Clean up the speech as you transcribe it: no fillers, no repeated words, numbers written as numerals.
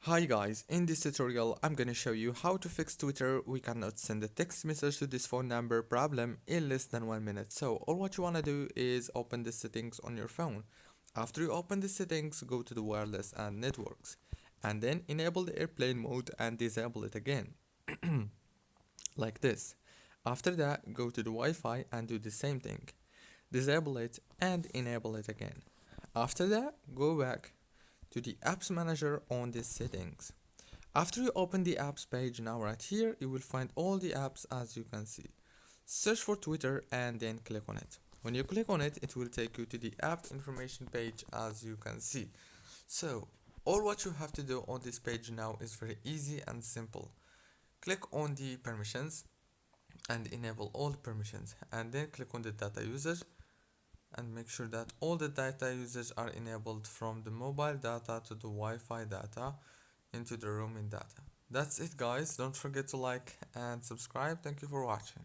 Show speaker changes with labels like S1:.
S1: Hi guys, in this tutorial I'm gonna show you how to fix Twitter we cannot send a text message to this phone number problem in less than 1 minute. So all what you wanna do is open the settings on your phone. After you open the settings, go to the wireless and networks and then enable the airplane mode and disable it again like this. After that, go to the Wi-Fi and do the same thing. Disable it and enable it again. After that, go back to the apps manager on the settings. After you open the apps page, now right here you will find all the apps as you can see. Search for Twitter and then click on it. When you click on it, it will take you to the app information page as you can see. So all what you have to do on this page now is very easy and simple. Click on the permissions and enable all permissions and then click on the data usage and make sure that all the data usage are enabled from the mobile data to the Wi-Fi data into the roaming data. That's it guys, don't forget to like and subscribe. Thank you for watching.